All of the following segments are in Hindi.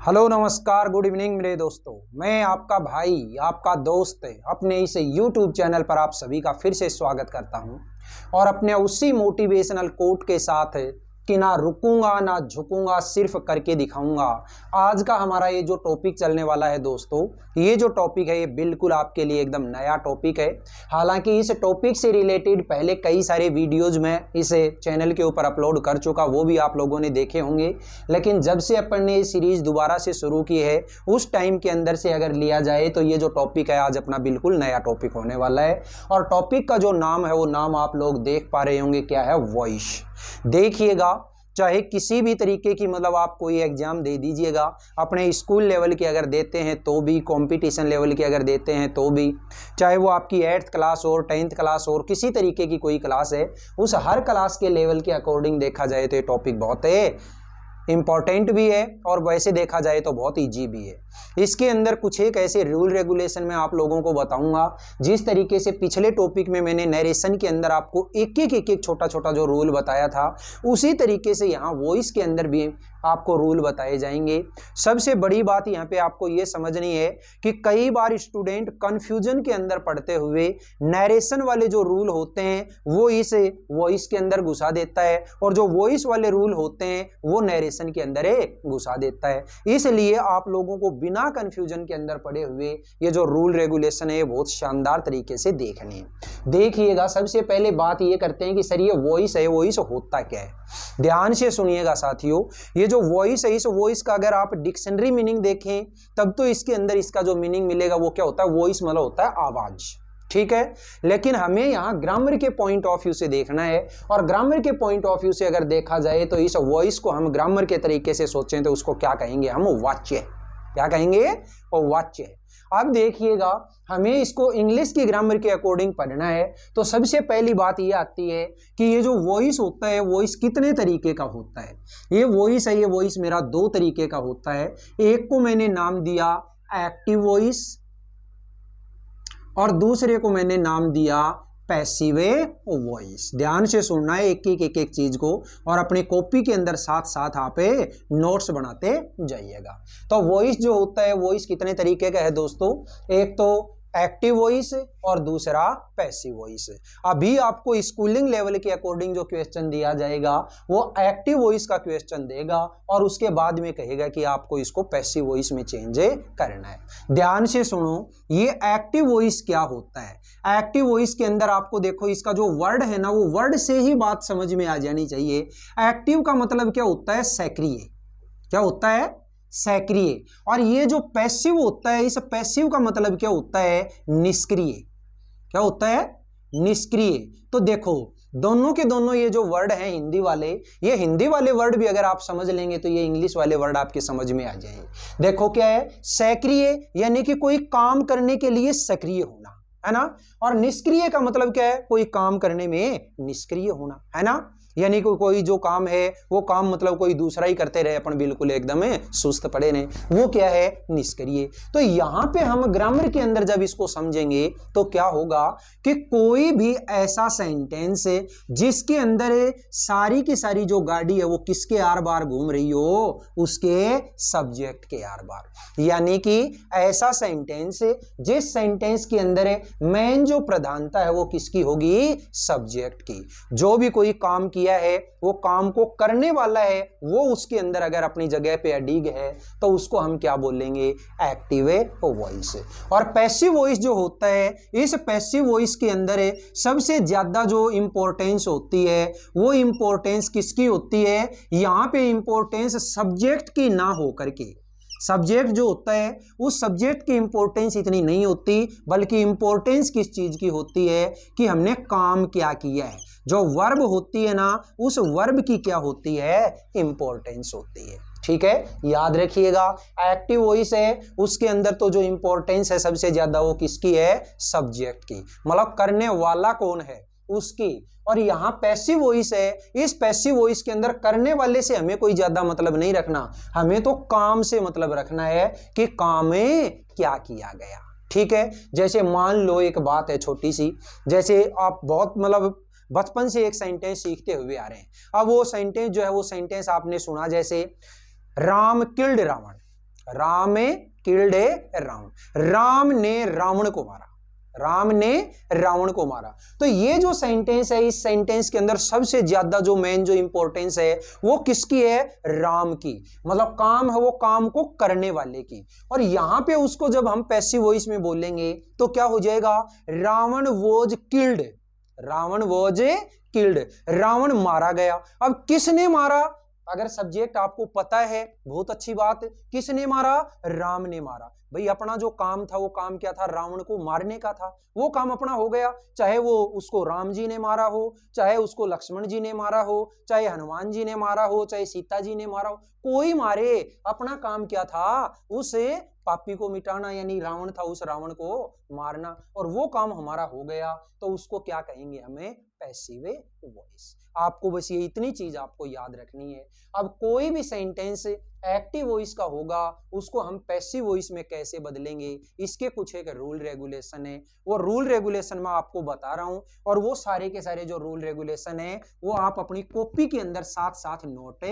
हेलो नमस्कार गुड इवनिंग मेरे दोस्तों। मैं आपका भाई आपका दोस्त अपने इस YouTube चैनल पर आप सभी का फिर से स्वागत करता हूं और अपने उसी मोटिवेशनल कोट के साथ कि ना रुकूंगा ना झुकूंगा सिर्फ करके दिखाऊंगा। आज का हमारा ये जो टॉपिक चलने वाला है दोस्तों, ये जो टॉपिक है ये बिल्कुल आपके लिए एकदम नया टॉपिक है। हालांकि इस टॉपिक से रिलेटेड पहले कई सारे वीडियोज मैं इस चैनल के ऊपर अपलोड कर चुका, वो भी आप लोगों ने देखे होंगे। लेकिन जब से अपन ने ये सीरीज दोबारा से शुरू की है उस टाइम के अंदर से अगर लिया जाए तो ये जो टॉपिक है आज अपना बिल्कुल नया टॉपिक होने वाला है। और टॉपिक का जो नाम है वो नाम आप लोग देख पा रहे होंगे, क्या है? वॉइस। देखिएगा, चाहे किसी भी तरीके की मतलब आप कोई एग्जाम दे दीजिएगा, अपने स्कूल लेवल के अगर देते हैं तो भी, कंपटीशन लेवल के अगर देते हैं तो भी, चाहे वो आपकी 8th क्लास और 10th क्लास और किसी तरीके की कोई क्लास है, उस हर क्लास के लेवल के अकॉर्डिंग देखा जाए तो ये टॉपिक बहुत है इम्पॉर्टेंट भी है और वैसे देखा जाए तो बहुत ईजी भी है। इसके अंदर कुछ एक ऐसे रूल रेगुलेशन मैं आप लोगों को बताऊंगा जिस तरीके से पिछले टॉपिक में मैंने नरेशन के अंदर आपको एक छोटा छोटा जो रूल बताया था, उसी तरीके से यहाँ वॉइस के अंदर भी आपको रूल बताए जाएंगे। सबसे बड़ी बात यहाँ पे आपको ये समझनी है कि कई बार स्टूडेंट कंफ्यूजन के अंदर पढ़ते हुए नरेशन वाले जो रूल होते हैं वो इस वॉइस के अंदर घुसा देता है और जो वॉइस वाले रूल होते हैं वो नरेशन के अंदर घुसा देता है। इसलिए आप लोगों को बिना कंफ्यूजन के अंदर पढ़े हुए ये जो रूल रेगुलेशन है बहुत शानदार तरीके से देखने हैं। देखिएगा, सबसे पहले बात ये करते हैं कि सर ये वॉइस है, वॉइस होता क्या है? ध्यान से सुनिएगा साथियों, ये जो वॉइस है इस वॉइस का अगर आप डिक्शनरी मीनिंग देखें तब तो इसके अंदर इसका जो मीनिंग मिलेगा वो क्या होता है? वॉइस मतलब होता है आवाज, ठीक है। लेकिन हमें यहाँ ग्रामर के पॉइंट ऑफ व्यू से देखना है और ग्रामर के पॉइंट ऑफ व्यू से अगर देखा जाए तो इस वॉइस को हम ग्रामर के तरीके से सोचें तो उसको क्या कहेंगे? हम वाच्य। क्या कहेंगे? वो वाच्य। अब देखिएगा, हमें इसको इंग्लिश की ग्रामर के अकॉर्डिंग पढ़ना है तो सबसे पहली बात ये आती है कि ये जो वॉइस होता है वॉइस कितने तरीके का होता है? ये वॉइस है, ये वॉइस मेरा दो तरीके का होता है। एक को मैंने नाम दिया एक्टिव वॉइस और दूसरे को मैंने नाम दिया पैसिव वॉइस। ध्यान से सुनना है एक चीज को और अपनी कॉपी के अंदर साथ साथ आप नोट्स बनाते जाइएगा। तो वॉइस जो होता है वॉइस कितने तरीके का है दोस्तों? एक तो एक्टिव वॉइस और दूसरा पैसिव वॉइस। अभी आपको स्कूलिंग लेवल के अकॉर्डिंग जो क्वेश्चन दिया जाएगा वो एक्टिव वॉइस का क्वेश्चन देगा और उसके बाद में कहेगा कि आपको इसको पैसिव वॉइस में चेंज करना है। ध्यान से सुनो, ये एक्टिव वॉइस क्या होता है? एक्टिव वॉइस के अंदर आपको देखो इसका जो वर्ड है ना, वो वर्ड से ही बात समझ में आ जानी चाहिए। एक्टिव का मतलब क्या होता है? सक्रिय। क्या होता है? सक्रिय। और ये जो पैसिव होता है, इस पैसिव का मतलब क्या होता है? निष्क्रिय। क्या होता है? निष्क्रिय। तो देखो दोनों के दोनों ये जो वर्ड हैं हिंदी वाले, ये हिंदी वाले वर्ड भी अगर आप समझ लेंगे तो ये इंग्लिश वाले वर्ड आपके समझ में आ जाएंगे। देखो क्या है? सक्रिय यानी कि कोई काम करने के लिए सक्रिय होना, है ना। और निष्क्रिय का मतलब क्या है? कोई काम करने में निष्क्रिय होना, है ना। यानी कि कोई जो काम है वो काम मतलब कोई दूसरा ही करते रहे, अपन बिल्कुल एकदम सुस्त पड़े नहीं, वो क्या है? निष्क्रिय। तो यहां पे हम ग्रामर के अंदर जब इसको समझेंगे तो क्या होगा कि कोई भी ऐसा सेंटेंस जिसके अंदर सारी की सारी जो गाड़ी है वो किसके आर बार घूम रही हो? उसके सब्जेक्ट के आर बार। यानी कि ऐसा सेंटेंस जिस सेंटेंस के अंदर मेन जो प्रधानता है वो किसकी होगी? सब्जेक्ट की। जो भी कोई काम किया है वो काम को करने वाला है, वो उसके अंदर अगर अपनी जगह पे अडिग है तो उसको हम क्या बोलेंगे? Active voice. और पैसिव वॉइस जो होता है, इस पैसिव वॉइस के अंदर सबसे ज्यादा जो इंपॉर्टेंस होती है वो इंपॉर्टेंस किसकी होती है? यहां पे इंपॉर्टेंस सब्जेक्ट की ना हो करके, सब्जेक्ट जो होता है उस सब्जेक्ट की इंपॉर्टेंस इतनी नहीं होती, बल्कि इंपॉर्टेंस किस चीज की होती है कि हमने काम क्या किया है। जो वर्ब होती है ना, उस वर्ब की क्या होती है? इंपॉर्टेंस होती है। ठीक है, याद रखिएगा। एक्टिव वॉइस है उसके अंदर तो जो इंपॉर्टेंस है सबसे ज्यादा वो किसकी है? सब्जेक्ट की, मतलब करने वाला कौन है उसकी। और यहाँ पैसिव वॉइस है, इस पैसिव वॉइस के अंदर करने वाले से हमें कोई ज्यादा मतलब नहीं रखना, हमें तो काम से मतलब रखना है कि काम में क्या किया गया। ठीक है, जैसे मान लो एक बात है छोटी सी, जैसे आप बहुत मतलब बचपन से एक सेंटेंस सीखते हुए आ रहे हैं। अब वो सेंटेंस जो है वो सेंटेंस आपने सुना, जैसे Ram killed Ravan. Ram killed a Ravan, Ram ने रावण को मारा, राम ने रावण को मारा। तो ये जो सेंटेंस है, इस सेंटेंस के अंदर सबसे ज्यादा जो मेन जो इंपॉर्टेंस है वो किसकी है? राम की। मतलब काम है वो काम को करने वाले की। और यहां पे उसको जब हम पैसिव वॉइस में बोलेंगे तो क्या हो जाएगा? Ravan was killed, Ravan was killed, Ravan मारा गया। अब किसने मारा? अगर सब्जेक्ट आपको पता है बहुत अच्छी बात, किसने मारा? राम ने मारा। भाई अपना जो काम था वो काम क्या था? रावण को मारने का था। वो काम अपना हो गया, चाहे वो उसको राम जी ने मारा हो, चाहे उसको लक्ष्मण जी ने मारा हो, चाहे हनुमान जी ने मारा हो, चाहे सीता जी ने मारा हो, कोई मारे, अपना काम क्या था? उस पापी को मिटाना, यानी रावण था उस रावण को मारना, और वो काम हमारा हो गया। तो उसको क्या कहेंगे? हमें पैसिव वॉइस। आपको बस ये इतनी चीज आपको याद रखनी है। अब कोई भी सेंटेंस एक्टिव वॉइस का होगा उसको हम पैसिव वॉइस में कैसे बदलेंगे, इसके कुछ एक रूल रेगुलेशन है। वो रूल रेगुलेशन मैं आपको बता रहा हूं, और वो सारे के सारे जो रूल रेगुलेशन है वो आप अपनी कॉपी के अंदर साथ साथ नोट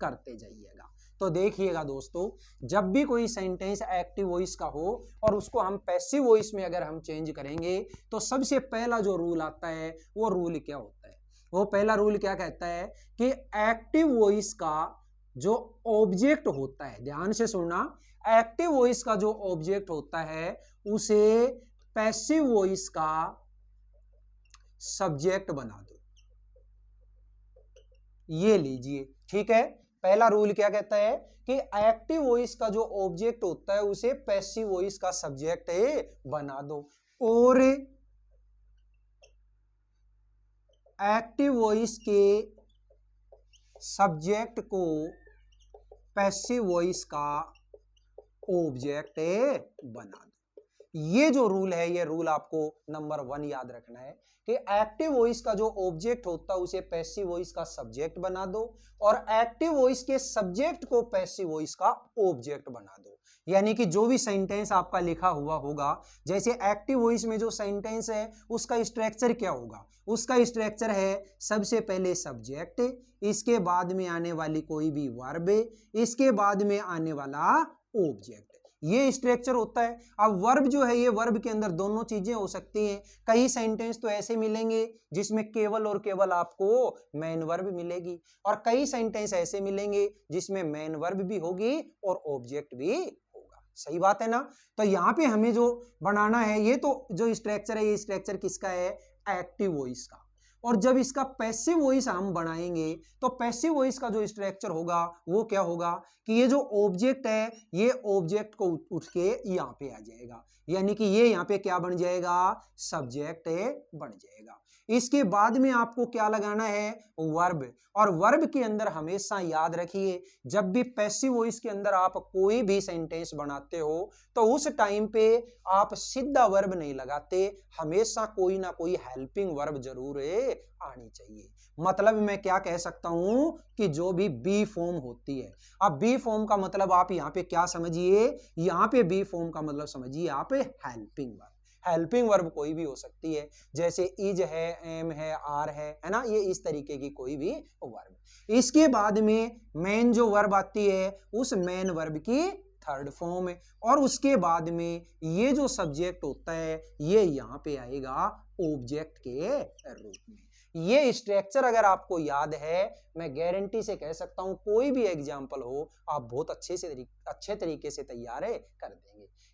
करते जाइएगा। तो देखिएगा दोस्तों, जब भी कोई सेंटेंस एक्टिव वॉइस का हो और उसको हम पैसिव वॉइस में अगर हम चेंज करेंगे तो सबसे पहला जो रूल आता है वो रूल क्या होता है? वो पहला रूल क्या कहता है कि एक्टिव वॉइस का जो ऑब्जेक्ट होता है, ध्यान से सुनना, एक्टिव वॉइस का जो ऑब्जेक्ट होता है उसे पैसिव वॉइस का सब्जेक्ट बना दो। ये लीजिए, ठीक है। पहला रूल क्या कहता है कि एक्टिव वॉइस का जो ऑब्जेक्ट होता है उसे पैसिव वॉइस का सब्जेक्ट बना दो, और एक्टिव वॉइस के सब्जेक्ट को पैसिव वॉइस का ऑब्जेक्ट बना दो। ये जो रूल है, ये रूल आपको नंबर 1 याद रखना है कि एक्टिव वॉइस का जो ऑब्जेक्ट होता है उसे पैसिव वॉइस का सब्जेक्ट बना दो, और एक्टिव वॉइस के सब्जेक्ट को पैसिव वॉइस का ऑब्जेक्ट बना दो। यानी कि जो भी सेंटेंस आपका लिखा हुआ होगा, जैसे एक्टिव वॉइस में जो सेंटेंस है उसका स्ट्रक्चर क्या होगा? उसका स्ट्रक्चर है सबसे पहले सब्जेक्ट, इसके बाद में आने वाली कोई भी वर्ब, इसके बाद में आने वाला ऑब्जेक्ट, ये स्ट्रक्चर होता है। अब वर्ब जो है, ये वर्ब के अंदर दोनों चीजें हो सकती हैं। कई सेंटेंस तो ऐसे मिलेंगे जिसमें केवल और केवल आपको मेन वर्ब मिलेगी, और कई सेंटेंस ऐसे मिलेंगे जिसमें मेन वर्ब भी होगी और ऑब्जेक्ट भी होगा। सही बात है ना? तो यहाँ पे हमें जो बनाना है, ये तो जो स्ट्रक्चर है, ये स्ट्रक्चर किसका है? एक्टिव वॉइस का। और जब इसका पैसिव वॉइस हम बनाएंगे तो पैसिव वॉइस का जो स्ट्रक्चर होगा वो क्या होगा कि ये जो ऑब्जेक्ट है, ये ऑब्जेक्ट को उठ के यहाँ पे आ जाएगा, यानी कि ये यहाँ पे क्या बन जाएगा? सब्जेक्ट बन जाएगा। इसके बाद में आपको क्या लगाना है? वर्ब। और वर्ब के अंदर हमेशा याद रखिए, जब भी पैसिव वॉइस के अंदर आप कोई भी सेंटेंस बनाते हो तो उस टाइम पे आप सीधा वर्ब नहीं लगाते, हमेशा कोई ना कोई हेल्पिंग वर्ब जरूर आनी चाहिए। मतलब मैं क्या कह सकता हूं कि जो भी बी फॉर्म होती है, अब बी फॉर्म का मतलब आप यहाँ पे क्या समझिए? यहाँ पे बी फॉर्म का मतलब समझिए आप हेल्पिंग वर्ब। हेल्पिंग वर्ब कोई भी हो सकती है, जैसे इज है, एम है, आर है ना, ये इस तरीके की कोई भी वर्ब। इसके बाद में मेन जो वर्ब आती है उस मेन वर्ब की थर्ड फॉर्म है, और उसके बाद में ये जो सब्जेक्ट होता है ये यहाँ पे आएगा ऑब्जेक्ट के रूप में। ये स्ट्रक्चर अगर आपको याद है, मैं गारंटी से कह सकता हूं कोई भी एग्जाम्पल हो आप बहुत अच्छे तरीके से तैयार कर देंगे।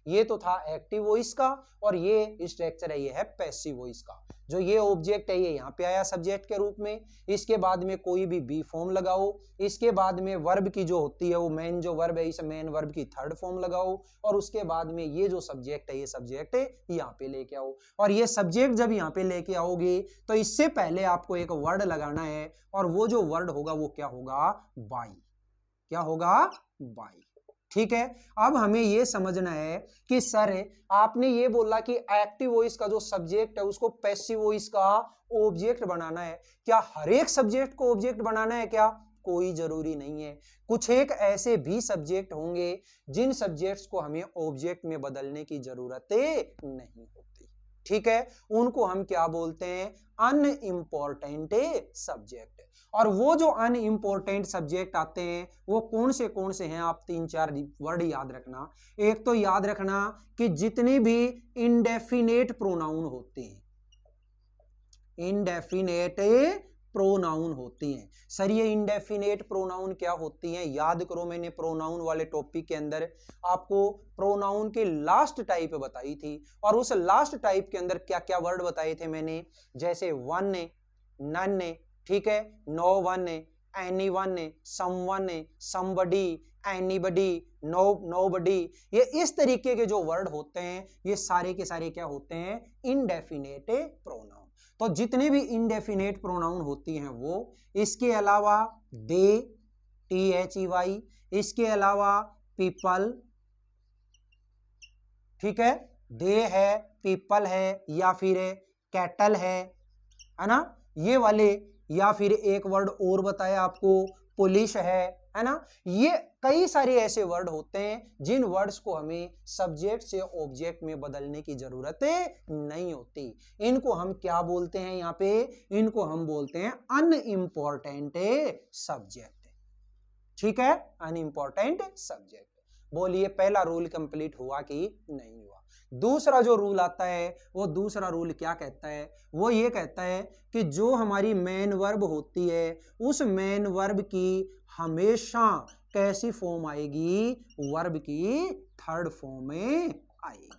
ये तो था एक्टिव वॉइस का, और ये स्ट्रक्चर है, ये है पैसिव वॉइस का। जो ये ऑब्जेक्ट है ये यहाँ पे आया सब्जेक्ट के रूप में, इसके बाद में कोई भी बी फॉर्म लगाओ, इसके बाद में वर्ब की जो होती है वो मेन जो वर्ब है, इस मेन वर्ब की थर्ड फॉर्म लगाओ, और उसके बाद में ये जो सब्जेक्ट है ये सब्जेक्ट यहाँ पे लेके आओ। और ये सब्जेक्ट जब यहाँ पे लेके आओगे तो इससे पहले आपको एक वर्ड लगाना है, और वो जो वर्ड होगा वो क्या होगा? बाई। क्या होगा? बाई। ठीक है। अब हमें यह समझना है कि सर आपने ये बोला कि एक्टिव वॉइस का जो सब्जेक्ट है उसको पैसिव वॉइस का ऑब्जेक्ट बनाना है, क्या हर एक सब्जेक्ट को ऑब्जेक्ट बनाना है? क्या कोई जरूरी नहीं है। कुछ एक ऐसे भी सब्जेक्ट होंगे जिन सब्जेक्ट्स को हमें ऑब्जेक्ट में बदलने की जरूरत नहीं होती। ठीक है, उनको हम क्या बोलते हैं, अनइम्पोर्टेंट सब्जेक्ट। और वो जो अनइम्पोर्टेंट सब्जेक्ट आते हैं वो कौन से हैं, आप 3-4 वर्ड याद रखना। एक तो याद रखना कि जितने भी इंडेफिनेट प्रोनाउन होते हैं, इंडेफिनेट प्रोनाउन होती हैं। सर ये इंडेफिनेट प्रोनाउन क्या होती हैं, याद करो, मैंने प्रोनाउन वाले टॉपिक के अंदर आपको प्रोनाउन के लास्ट टाइप बताई थी, और उस लास्ट टाइप के अंदर क्या क्या वर्ड बताए थे मैंने, जैसे वन ने, नन ने, ठीक है, नो वन ने, एनी वन ने, समवन ने, समबडी, एनीबडी, नोबडी। ये इस तरीके के जो वर्ड होते हैं ये सारे के सारे क्या होते हैं, इंडेफिनेट प्रोनाउन। तो जितने भी इंडेफिनेट प्रोनाउन होती हैं वो, इसके अलावा दे, THEY, इसके अलावा पीपल, ठीक है, दे है, पीपल है, या फिर कैटल है ना, ये वाले, या फिर एक वर्ड और बताया आपको, पुलिस है ना। ये कई सारे ऐसे वर्ड होते हैं जिन वर्ड्स को हमें सब्जेक्ट से ऑब्जेक्ट में बदलने की जरूरत नहीं होती। इनको हम क्या बोलते हैं, यहाँ पे इनको हम बोलते हैं अनइम्पोर्टेंट सब्जेक्ट। ठीक है, अनइम्पोर्टेंट सब्जेक्ट। बोलिए पहला रूल कंप्लीट हुआ कि नहीं हुआ। दूसरा जो रूल आता है वो दूसरा रूल क्या कहता है, वो ये कहता है कि जो हमारी मेन वर्ब होती है उस मेन वर्ब की हमेशा कैसी फॉर्म आएगी, वर्ब की थर्ड फॉर्म में आएगी।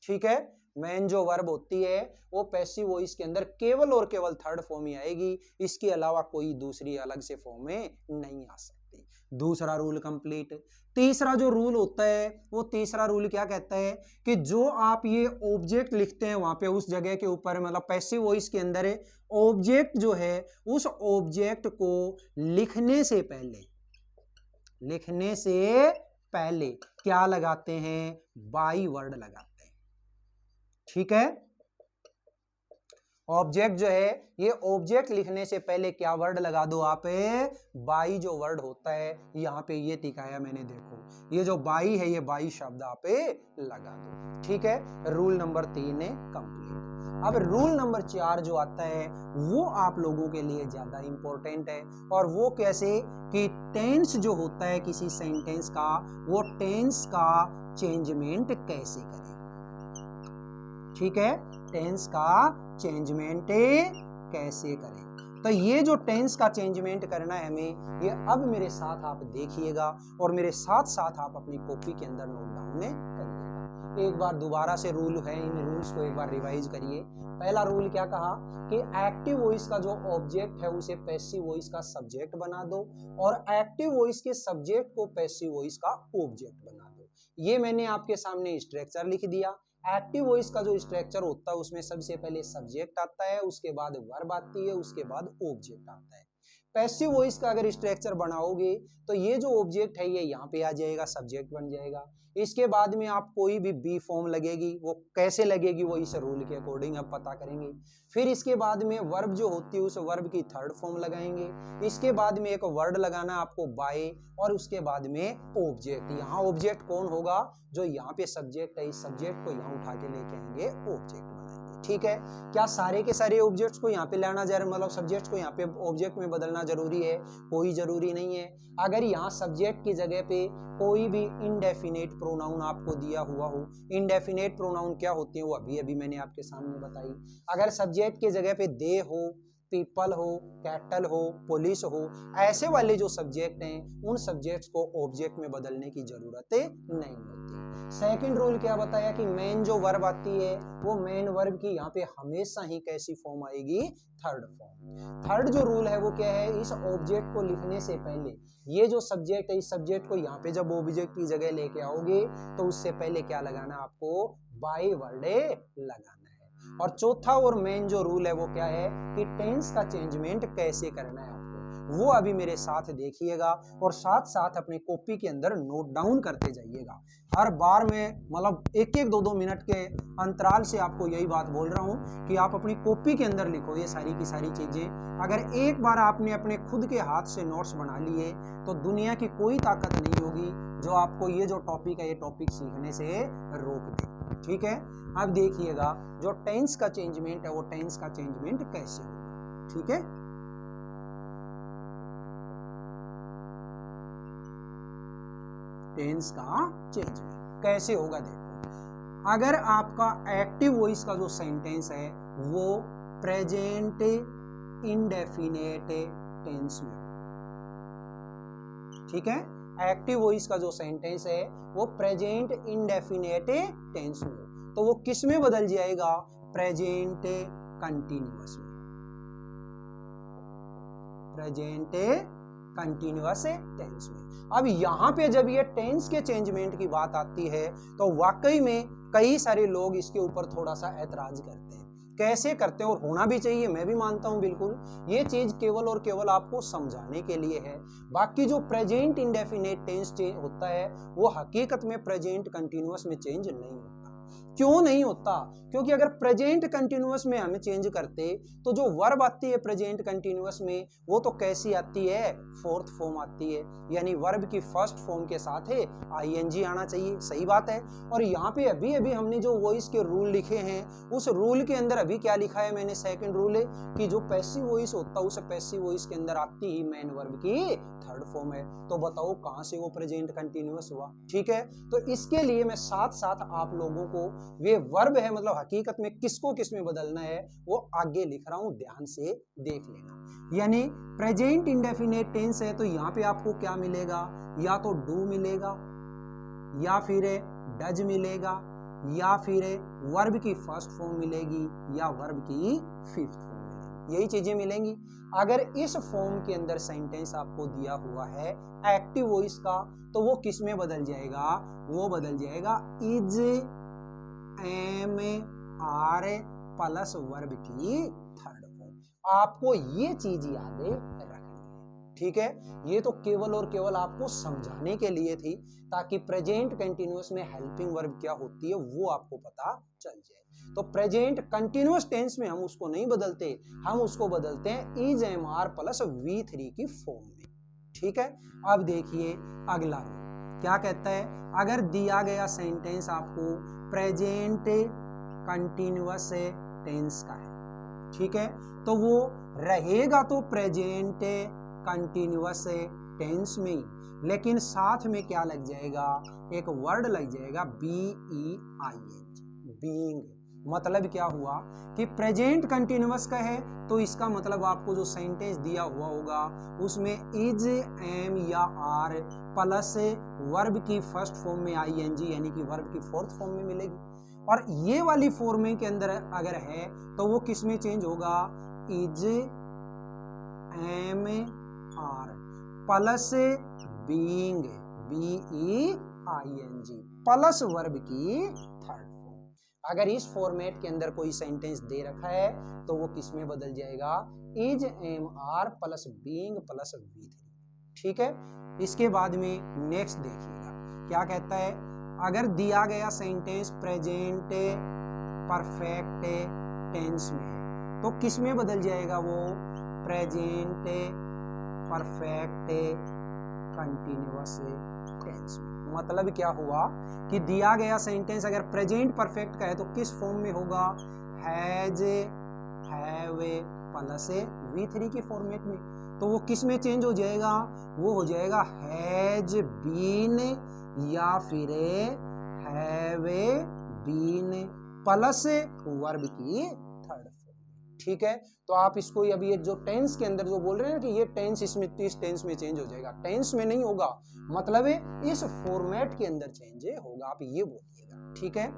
ठीक है, मेन जो वर्ब होती है वो पैसिव वॉइस के अंदर केवल और केवल थर्ड फॉर्म ही आएगी, इसके अलावा कोई दूसरी अलग से फॉर्म में नहीं आ सकती। दूसरा रूल कंप्लीट। तीसरा जो रूल होता है वो तीसरा रूल क्या कहता है कि जो आप ये ऑब्जेक्ट लिखते हैं वहां पे उस जगह के ऊपर, मतलब पैसिव वॉइस के अंदर ऑब्जेक्ट जो है उस ऑब्जेक्ट को लिखने से पहले क्या लगाते हैं, बाई वर्ड लगाते हैं। ठीक है, ऑब्जेक्ट जो है ये ऑब्जेक्ट लिखने से पहले क्या वर्ड लगा दो आप, बाई जो वर्ड होता है, यहां पे ये दिखाया मैंने, देखो ये जो बाई है ये बाई शब्द आप लगा दो। ठीक है, रूल नंबर 3 है कंप्लीट। अब रूल नंबर 4 जो आता है वो आप लोगों के लिए ज्यादा इंपॉर्टेंट है, और वो कैसे कि टेंस जो होता है किसी सेंटेंस का, वो टेंस का चेंजमेंट कैसे करें। ठीक है, टेंस का चेंजमेंट कैसे करें। तो ये जो टेंस का चेंजमेंट करना है हमें, ये अब मेरे साथ आप देखिएगा और मेरे साथ साथ आप अपनी कॉपी के अंदर नोट डाउन करिएगा। एक बार दोबारा से रूल है, इन रूल्स को एक बार रिवाइज करिए। पहला रूल क्या कहा कि एक्टिव वॉइस का जो ऑब्जेक्ट है उसे पैसिव वॉइस का सब्जेक्ट बना दो, और एक्टिव वॉइस के सब्जेक्ट को पैसिव वॉइस का ऑब्जेक्ट बना दो। ये मैंने आपके सामने स्ट्रक्चर लिख दिया। एक्टिव वॉइस का जो स्ट्रक्चर होता है उसमें सबसे पहले सब्जेक्ट आता है, उसके बाद वर्ब आती है, उसके बाद ऑब्जेक्ट आता है। पैसिव वॉइस का अगर स्ट्रक्चर बनाओगे तो ये जो ऑब्जेक्ट है ये यहाँ पे आ जाएगा, सब्जेक्ट बन जाएगा। इसके बाद में आप कोई भी बी फॉर्म लगेगी, वो कैसे लगेगी वो इस रूल के अकॉर्डिंग अब पता करेंगे। फिर इसके बाद में वर्ब जो होती है उस वर्ब की थर्ड फॉर्म लगाएंगे। इसके बाद में एक वर्ड लगाना आपको बाय, और उसके बाद में ऑब्जेक्ट। यहाँ ऑब्जेक्ट कौन होगा, जो यहाँ पे सब्जेक्ट है, इस सब्जेक्ट को यहाँ उठा के लेके आएंगे, ऑब्जेक्ट बनाएंगे। ठीक है, क्या सारे के सारे ऑब्जेक्ट्स को यहाँ पे लाना जा रहा है, मतलब सब्जेक्ट्स को यहाँ पे ऑब्जेक्ट में बदलना जरूरी है? कोई जरूरी नहीं है। अगर यहाँ सब्जेक्ट की जगह पे कोई भी इनडेफिनेट प्रोनाउन आपको दिया हुआ हो, इनडेफिनेट प्रोनाउन क्या होते हैं वो अभी अभी मैंने आपके सामने बताई। अगर सब्जेक्ट की जगह पे दे हो, पीपल हो, कैटल हो, पुलिस हो, ऐसे वाले जो सब्जेक्ट हैं उन सब्जेक्ट्स को ऑब्जेक्ट में बदलने की जरूरत नहीं होती। सेकंड रूल क्या बताया कि मेन जो वर्ब आती है वो मेन वर्ब की यहाँ पे हमेशा ही कैसी फॉर्म आएगी, थर्ड फॉर्म। थर्ड जो रूल है वो क्या है, इस ऑब्जेक्ट को लिखने से पहले ये जो सब्जेक्ट है इस सब्जेक्ट को यहाँ पे जब ऑब्जेक्ट की जगह लेके आओगे तो उससे पहले क्या लगाना, आपको बाय वर्ड लगाना है। और चौथा और मेन जो रूल है वो क्या है कि टेंस का चेंजमेंट कैसे करना है आपको, वो अभी मेरे साथ देखिएगा और साथ साथ अपनी कॉपी के अंदर नोट डाउन करते जाइएगा। हर बार में मतलब एक एक 2-2 मिनट के अंतराल से आपको यही बात बोल रहा हूँ कि आप अपनी कॉपी के अंदर लिखो ये सारी की सारी चीजें। अगर एक बार आपने अपने खुद के हाथ से नोट्स बना लिए तो दुनिया की कोई ताकत नहीं होगी जो आपको ये जो टॉपिक है ये टॉपिक सीखने से रोक दे। ठीक है। अब देखिएगा जो टेंस का चेंजमेंट है वो टेंस का चेंजमेंट कैसे होगा, ठीक है। टेंस का चेंजमेंट कैसे होगा देखो, अगर आपका एक्टिव वॉइस का जो सेंटेंस है वो प्रेजेंट इंडेफिनेट टेंस में, ठीक है। एक्टिव वॉइस का जो सेंटेंस है वो प्रेजेंट इंडेफिनेट टेंस में, तो वो किस में बदल जाएगा, प्रेजेंट कंटिन्यूअस में, प्रेजेंट कंटिन्यूअस टेंस में। अब यहां पे जब ये टेंस के चेंजमेंट की बात आती है तो वाकई में कई सारे लोग इसके ऊपर थोड़ा सा ऐतराज करते हैं। कैसे करते हैं, और होना भी चाहिए, मैं भी मानता हूं बिल्कुल, ये चीज केवल और केवल आपको समझाने के लिए है। बाकी जो प्रेजेंट इंडेफिनेट टेंस होता है वो हकीकत में प्रेजेंट कंटिन्यूअस में चेंज नहीं होता। क्यों नहीं होता, क्योंकि अगर प्रेजेंट कंटिन्यूअस में हमें चेंज करते तो जो वर्ब आती है प्रेजेंट कंटिन्यूअस में वो तो कैसी आती है, फोर्थ फॉर्म आती है, यानी वर्ब की फर्स्ट फॉर्म के साथ है आईएनजी आना चाहिए, सही बात है। और यहाँ पे अभी अभी हमने जो वॉइस के रूल लिखे हैं उस रूल के अंदर अभी क्या लिखा है मैंने, सेकंड रूल है कि जो पैसिव वॉइस होता है उस पैसिव वॉइस के अंदर आती ही मेन वर्ब की थर्ड फॉर्म है। तो बताओ कहां से वो प्रेजेंट कंटिन्यूअस हुआ, ठीक है। तो इसके लिए मैं साथ साथ आप लोगों को वे वर्ब है मतलब हकीकत में किसको किस में बदलना है वो आगे लिख रहा हूं, ध्यान से देख लेना। यानी प्रेजेंट इंडेफिनेट टेंस है तो यहां पे आपको क्या मिलेगा, या तो डू मिलेगा, या फिर डज मिलेगा, या फिर वर्ब की फर्स्ट फॉर्म मिलेगी, या वर्ब की फिफ्थ फॉर्म मिलेगी, यही चीजें मिलेंगी। अगर इस फॉर्म के अंदर सेंटेंस आपको दिया हुआ है एक्टिव वॉइस का तो वो किस में बदल जाएगा, वो बदल जाएगा is am are plus verb की थर्ड फॉर्म। आपको ये चीज याद रखनी है, ठीक है। ये तो केवल और केवल आपको समझाने के लिए थी ताकि प्रेजेंट कंटिन्यूअस में हेल्पिंग वर्ब क्या होती है वो आपको पता चल जाए। तो प्रेजेंट कंटिन्यूअस टेंस में हम उसको नहीं बदलते, हम उसको बदलते हैं is am are plus V3 की फॉर्म में, ठीक है। अब देखिए अगला क्या कहता है, अगर दिया गया सेंटेंस आपको प्रेजेंट कंटिन्यूअस टेंस का है, ठीक है, तो वो रहेगा तो प्रेजेंट कंटिन्यूअस टेंस में ही, लेकिन साथ में क्या लग जाएगा, एक वर्ड लग जाएगा BEING, बीइंग। मतलब क्या हुआ कि प्रेजेंट कंटिन्यूअस का है तो इसका मतलब आपको जो सेंटेंस दिया हुआ होगा उसमें इज एम या आर प्लस वर्ब की फर्स्ट फॉर्म में ING यानी कि वर्ब की फोर्थ फॉर्म में मिलेगी। और ये वाली फॉर्म के अंदर अगर है तो वो किस में चेंज होगा, is am are plus being BEING plus verb की थर्ड फॉर्म। अगर इस फॉर्मेट के अंदर कोई सेंटेंस दे रखा है तो वो किस में बदल जाएगा, is am are plus being plus V3, ठीक है। इसके बाद में नेक्स्ट देखिएगा क्या कहता है, अगर दिया गया सेंटेंस प्रेजेंट परफेक्ट टेंस में है तो किस में बदल जाएगा वो, प्रेजेंट परफेक्ट कंटिन्यूअस टेंस में। मतलब क्या हुआ कि दिया गया सेंटेंस अगर प्रेजेंट परफेक्ट का है तो किस फॉर्म में होगा, हैज हैव प्लस V3 की फॉर्मेट में। तो वो किस में चेंज हो जाएगा, वो हो जाएगा हैज बीन या फिर हैव बीन प्लस वर्ब की थर्ड फॉर्म, ठीक है। तो आप इसको अभी ये जो टेंस के अंदर जो बोल रहे हैं कि ये टेंस इसमें इस टेंस में चेंज हो जाएगा, टेंस में नहीं होगा, मतलब इस फॉर्मेट के अंदर चेंज होगा, आप ये बोलिएगा, ठीक है।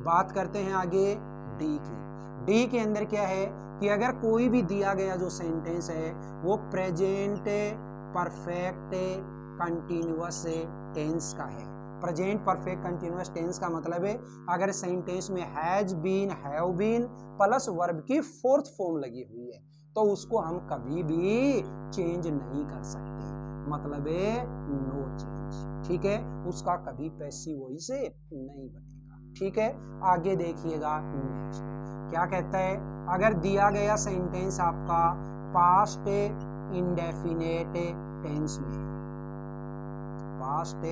बात करते हैं आगे डी की। डी के अंदर क्या है कि अगर कोई भी दिया गया जो सेंटेंस है वो प्रेजेंट परफेक्ट कंटिन्यूअस टेंस का है। प्रेजेंट परफेक्ट कंटिन्यूअस टेंस का मतलब है अगर सेंटेंस में has been have been plus verb की फोर्थ फॉर्म लगी हुई है तो उसको हम कभी भी चेंज नहीं कर सकते, मतलब है नो चेंज, ठीक है। उसका कभी पैसिव वॉइस नहीं बनेगा, ठीक है। आगे देखिएगा नेक्स्ट क्या कहता है, अगर दिया गया सेंटेंस आपका पास्ट इंडेफिनेट टेंस में है, पास्ट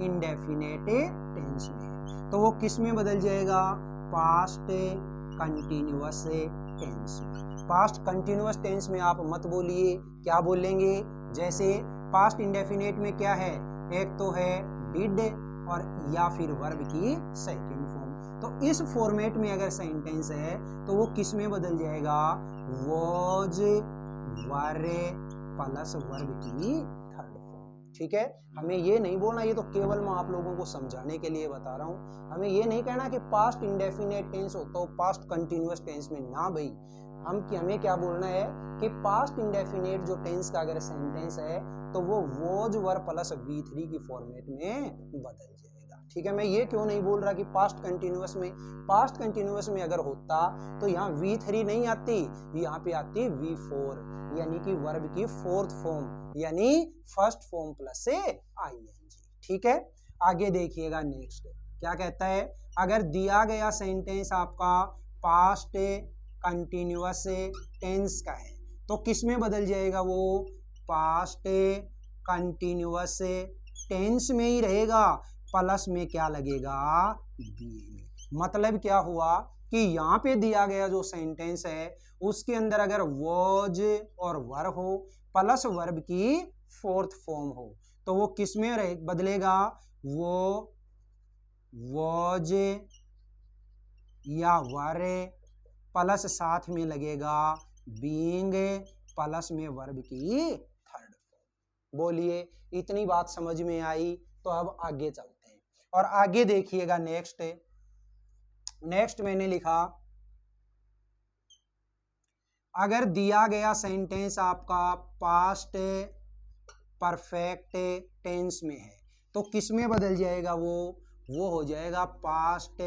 इंडेफिनेट टेंस में है, तो वो किस में बदल जाएगा? पास्ट कंटिन्यूअस टेंस में। पास्ट कंटिन्यूअस टेंस में आप मत बोलिए, क्या बोलेंगे? जैसे पास्ट इंडेफिनेट में क्या है? एक तो है डिड और या फिर वर्ब की सेकंड फॉर्म। तो इस फॉर्मेट में अगर सेंटेंस है तो वो किस में बदल जाएगा? वॉज वर प्लस वर्ब की थर्ड फॉर्म। ठीक है, हमें ये नहीं बोलना, ये तो केवल मैं आप लोगों को समझाने के लिए बता रहा हूं। हमें ये नहीं कहना कि पास्ट इंडेफिनेट टेंस होता हो पास्ट कंटिन्यूअस टेंस में, ना भाई। हमें क्या बोलना है कि पास्ट इंडेफिनेट जो टेंस का अगर सेंटेंस है तो वो वॉज वर प्लस V3 की फॉर्मेट में बदल जाएगा। ठीक है, मैं ये क्यों नहीं बोल रहा कि पास्ट कंटिन्यूअस में? पास्ट कंटिन्यूअस में अगर होता तो यहाँ V3 नहीं आती, यहाँ पे आती V4, यानी कि वर्ब की फोर्थ फॉर्म, यानी फर्स्ट फॉर्म प्लस से ING। ठीक है, आगे देखिएगा नेक्स्ट क्या कहता है। अगर दिया गया सेंटेंस आपका पास्ट कंटिन्यूअस टेंस का है तो किस में बदल जाएगा? वो पास्ट कंटिन्यूअस टेंस में ही रहेगा, प्लस में क्या लगेगा? बीइंग। मतलब क्या हुआ कि यहाँ पे दिया गया जो सेंटेंस है उसके अंदर अगर वॉज और वर हो प्लस वर्ब की फोर्थ फॉर्म हो तो वो किस में बदलेगा? वो वॉज या वर प्लस साथ में लगेगा बीइंग प्लस में वर्ब की थर्ड फॉर्म। बोलिए, इतनी बात समझ में आई? तो अब आगे चलते हैं और आगे देखिएगा नेक्स्ट मैंने लिखा, अगर दिया गया सेंटेंस आपका पास्ट परफेक्ट टेंस में है तो किस में बदल जाएगा? वो हो जाएगा पास्ट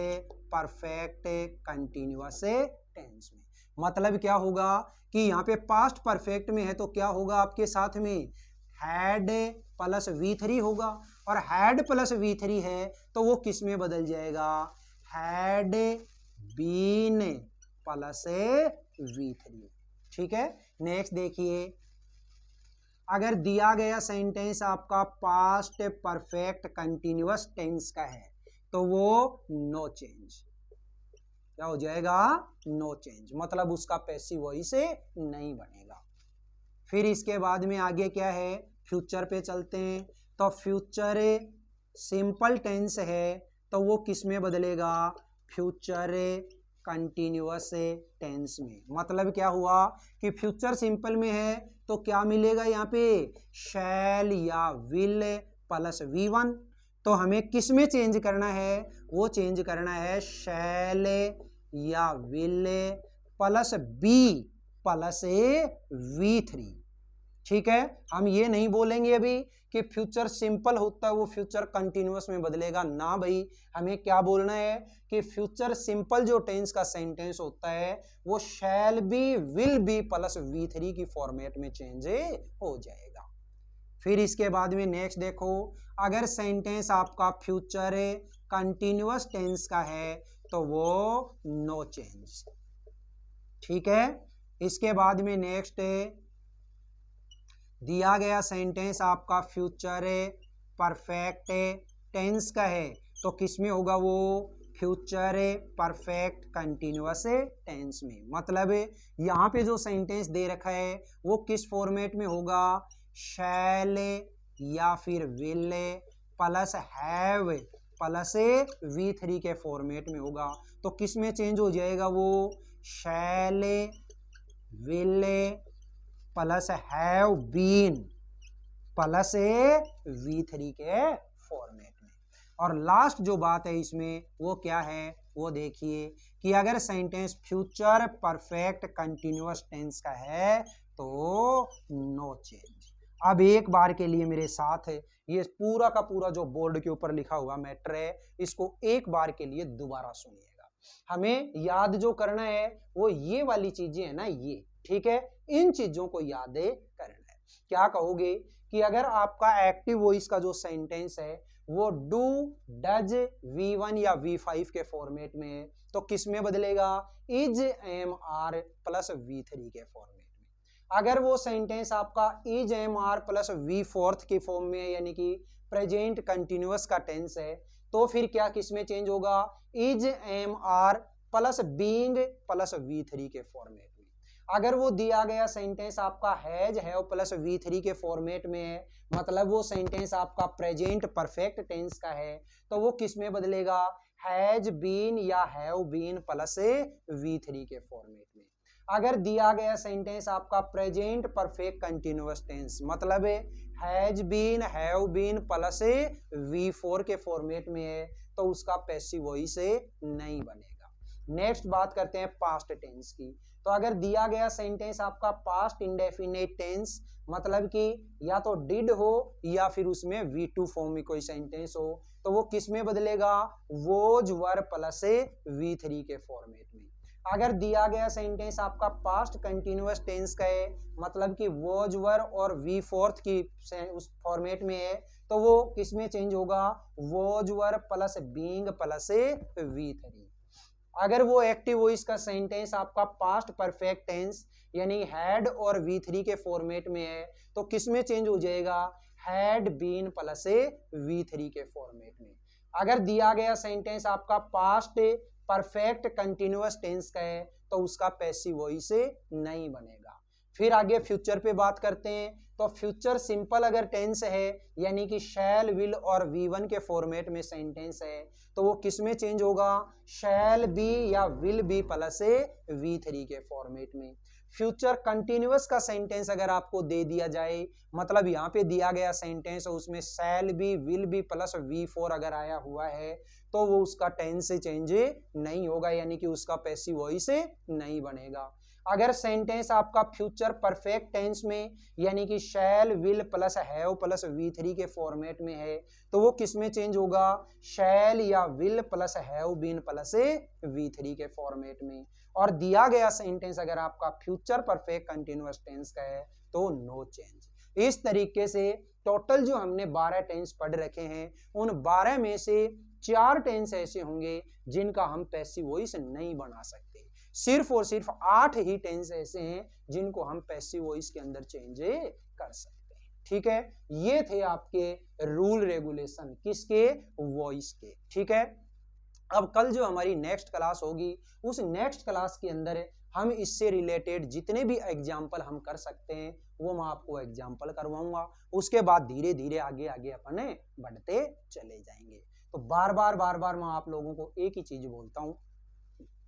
परफेक्ट कंटिन्यूअस टेंस में। मतलब क्या होगा कि यहाँ पे पास्ट परफेक्ट में है तो क्या होगा आपके साथ में? हैड प्लस V3 होगा, और हैड प्लस V3 है तो वो किस में बदल जाएगा? Had been plus V3। ठीक है, नेक्स्ट देखिए, अगर दिया गया सेंटेंस आपका पास्ट परफेक्ट कंटिन्यूअस टेंस का है तो वो नो चेंज, क्या हो जाएगा? नो चेंज, मतलब उसका पैसिव वॉइस नहीं बनेगा। फिर इसके बाद में आगे क्या है? फ्यूचर पे चलते हैं। तो फ्यूचर सिंपल टेंस है तो वो किस में बदलेगा? फ्यूचर कंटिन्यूअस टेंस में। मतलब क्या हुआ कि फ्यूचर सिंपल में है तो क्या मिलेगा यहाँ पे? शैल या विल प्लस V1। तो हमें किस में चेंज करना है? वो चेंज करना है शैल या will plus B plus V3। ठीक है, हम ये नहीं बोलेंगे अभी कि फ्यूचर सिंपल होता है वो फ्यूचर कंटिन्यूअस में बदलेगा, ना भाई। हमें क्या बोलना है कि फ्यूचर सिंपल जो टेंस का सेंटेंस होता है वो शैल be will be plus V3 की फॉर्मेट में चेंज हो जाएगा। फिर इसके बाद में नेक्स्ट देखो, अगर सेंटेंस आपका फ्यूचर कंटिन्यूअस टेंस का है तो वो नो चेंज। ठीक है, इसके बाद में नेक्स्ट दिया गया सेंटेंस आपका फ्यूचर परफेक्ट टेंस का है तो किस में होगा? वो फ्यूचर परफेक्ट कंटिन्यूअस टेंस में। मतलब यहाँ पे जो सेंटेंस दे रखा है वो किस फॉर्मेट में होगा? शैल या फिर will plus have plus V3 के फॉर्मेट में होगा। तो किस में चेंज हो जाएगा? वो shall will plus have been plus V3 के फॉर्मेट में। और लास्ट जो बात है इसमें वो क्या है? वो देखिए कि अगर sentence future perfect continuous tense का है तो नो चेंज। अब एक बार के लिए मेरे साथ ये पूरा का पूरा जो बोर्ड के ऊपर लिखा हुआ मैटर है इसको एक बार के लिए दोबारा सुनिएगा। हमें याद जो करना है वो ये वाली चीजें है ना, ये ठीक है, इन चीजों को याद करना है। क्या कहोगे कि अगर आपका एक्टिव वॉइस का जो सेंटेंस है वो डू डज V1 या V5 के फॉर्मेट में है तो किस में बदलेगा? Is am are plus V3 के फॉर्मेट में। अगर वो सेंटेंस आपका is am are plus V fourth की फॉर्म में है, यानी कि प्रेजेंट कंटिन्यूअस का टेंस है, तो फिर क्या किस में चेंज होगा, is am are plus being plus V three के फॉर्मेट में। अगर वो दिया गया सेंटेंस आपका has have plus V three के फॉर्मेट में है, मतलब वो सेंटेंस आपका प्रेजेंट परफेक्ट टेंस का है, तो वो किस में बदलेगा, हैज बीन या have been plus V three के फॉर्मेट में। अगर दिया गया सेंटेंस आपका प्रेजेंट परफेक्ट कंटिन्यूअस टेंस, मतलब has been have been plus V four के फॉर्मेट में है, तो उसका पैसिव वॉइस नहीं बनेगा। नेक्स्ट बात करते हैं पास्ट टेंस की। तो अगर दिया गया सेंटेंस आपका पास्ट इंडेफिनिट टेंस, मतलब कि या तो डिड हो या फिर उसमें वी टू फॉर्म में कोई सेंटेंस हो, तो वो किस में बदलेगा, was were plus V three के फॉर्मेट में। अगर दिया गया सेंटेंस आपका पास्ट कंटिन्यूअस टेंस का है, मतलब कि वॉज वर और वी फोर्थ की उस फॉर्मेट में है, तो वो किस में चेंज होगा, was were plus being plus V three. अगर वो एक्टिव वॉइस का सेंटेंस आपका पास्ट परफेक्ट टेंस यानी हैड और वी थ्री के फॉर्मेट में है, तो किस में चेंज हो जाएगा, had been plus V three के फॉर्मेट में। अगर दिया गया सेंटेंस आपका पास्ट परफेक्ट कंटिन्यूअस टेंस का है, तो उसका पैसिव वॉइस नहीं बनेगा। फिर आगे फ्यूचर पे बात करते हैं। तो फ्यूचर सिंपल अगर टेंस है, यानी कि शैल विल और वी वन के फॉर्मेट में सेंटेंस है, तो वो किस में चेंज होगा, शैल बी या will be plus V three के फॉर्मेट में। फ्यूचर कंटिन्यूअस का सेंटेंस अगर आपको दे दिया जाए, मतलब यहाँ पे दिया गया सेंटेंस और उसमें shall be will be plus V four अगर आया हुआ है, तो वो उसका टेंस से चेंज नहीं होगा, यानी कि उसका पैसिव वॉइस नहीं बनेगा। अगर सेंटेंस आपका फ्यूचर परफेक्ट टेंस में यानी कि शैल will plus have plus V three के फॉर्मेट में है, तो वो किस में चेंज होगा, शैल या will plus have been plus V three के फॉर्मेट में। और दिया गया सेंटेंस अगर आपका फ्यूचर परफेक्ट कंटिन्यूअस टेंस का है, तो नो चेंज। इस तरीके से टोटल जो हमने 12 टेंस पढ़ रखे हैं, उन 12 में से 4 टेंस ऐसे होंगे जिनका हम पैसिव वॉइस नहीं बना सकते। सिर्फ और सिर्फ 8 ही टेंस ऐसे हैं जिनको हम पैसिव वॉइस के अंदर चेंज कर सकते हैं। ठीक है, ये थे आपके रूल रेगुलेशन किसके, वॉइस के। ठीक है, अब कल जो हमारी नेक्स्ट क्लास होगी, उस नेक्स्ट क्लास के अंदर हम इससे रिलेटेड जितने भी एग्जाम्पल हम कर सकते हैं वो मैं आपको एग्जाम्पल करवाऊंगा। उसके बाद धीरे धीरे आगे आगे अपने बढ़ते चले जाएंगे। तो बार बार मैं आप लोगों को एक ही चीज बोलता हूँ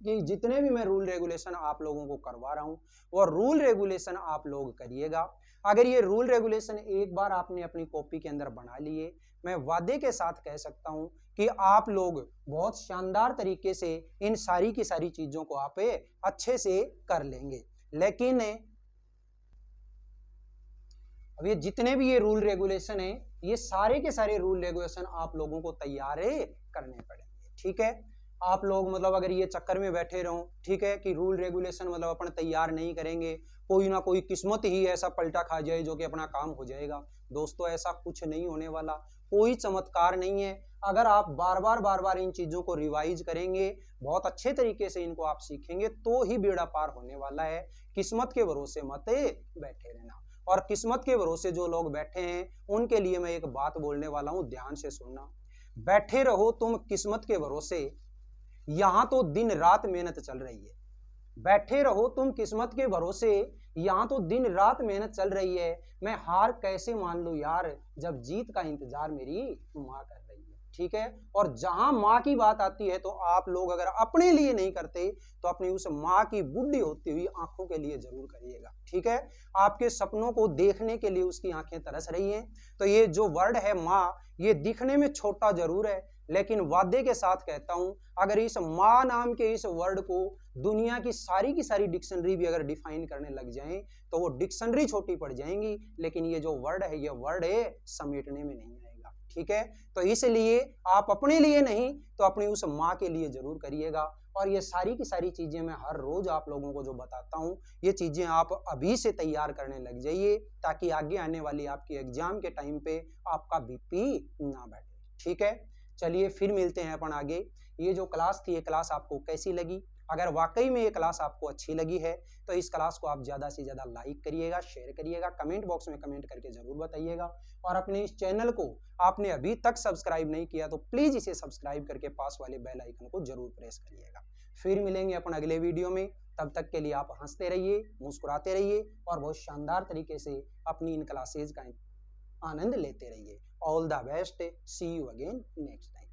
कि जितने भी मैं रूल रेगुलेशन आप लोगों को करवा रहा हूँ, वो रूल रेगुलेशन आप लोग करिएगा। अगर ये रूल रेगुलेशन एक बार आपने अपनी कॉपी के अंदर बना लिए, मैं वादे के साथ कह सकता हूँ कि आप लोग बहुत शानदार तरीके से इन सारी की सारी चीजों को आप अच्छे से कर लेंगे। लेकिन अब ये जितने भी ये रूल रेगुलेशन है, ये सारे के सारे रूल रेगुलेशन आप लोगों को तैयार करने पड़ेंगे। ठीक है, आप लोग मतलब अगर ये चक्कर में बैठे रहो, ठीक है, कि रूल रेगुलेशन मतलब अपन तैयार नहीं करेंगे, कोई ना कोई किस्मत ही ऐसा पलटा खा जाए जो कि अपना काम हो जाएगा। दोस्तों, ऐसा कुछ नहीं होने वाला, कोई चमत्कार नहीं है। अगर आप बार बार इन चीजों को रिवाइज करेंगे, बहुत अच्छे तरीके से इनको आप सीखेंगे, तो ही बेड़ा पार होने वाला है। किस्मत के भरोसे मत बैठे रहना। और किस्मत के भरोसे जो लोग बैठे हैं उनके लिए मैं एक बात बोलने वाला हूं, ध्यान से सुनना। बैठे रहो तुम किस्मत के भरोसे, यहां तो दिन रात मेहनत चल रही है। बैठे रहो तुम किस्मत के भरोसे, यहां तो दिन रात मेहनत चल रही है। मैं हार कैसे मान लूं यार, जब जीत का इंतजार मेरी माँ कर रही है। ठीक है, और जहां माँ की बात आती है, तो आप लोग अगर अपने लिए नहीं करते तो अपनी उस माँ की बुढ़ी होती हुई आंखों के लिए जरूर करिएगा। ठीक है, आपके सपनों को देखने के लिए उसकी आंखें तरस रही हैं। तो ये जो वर्ड है माँ, ये दिखने में छोटा जरूर है, लेकिन वादे के साथ कहता हूं, अगर इस माँ नाम के इस वर्ड को दुनिया की सारी डिक्शनरी भी अगर डिफाइन करने लग जाएं, तो वो डिक्शनरी छोटी पड़ जाएंगी, लेकिन ये जो वर्ड है, ये वर्ड समेटने में नहीं आएगा। ठीक है, तो इसलिए आप अपने लिए नहीं तो अपनी उस माँ के लिए जरूर करिएगा। और ये सारी की सारी चीजें मैं हर रोज आप लोगों को जो बताता हूँ, ये चीजें आप अभी से तैयार करने लग जाइए, ताकि आगे आने वाली आपकी एग्जाम के टाइम पे आपका बीपी ना बैठे। ठीक है, चलिए फिर मिलते हैं अपन आगे। ये जो क्लास थी, ये क्लास आपको कैसी लगी अगर वाकई में ये क्लास आपको अच्छी लगी है तो इस क्लास को आप ज़्यादा से ज़्यादा लाइक करिएगा, शेयर करिएगा, कमेंट बॉक्स में कमेंट करके ज़रूर बताइएगा। और अपने इस चैनल को आपने अभी तक सब्सक्राइब नहीं किया तो प्लीज़ इसे सब्सक्राइब करके पास वाले बेल आइकन को जरूर प्रेस करिएगा। फिर मिलेंगे अपन अगले वीडियो में, तब तक के लिए आप हंसते रहिए, मुस्कुराते रहिए और बहुत शानदार तरीके से अपनी इन क्लासेज का आनंद लेते रहिए। All the best, see you again next time.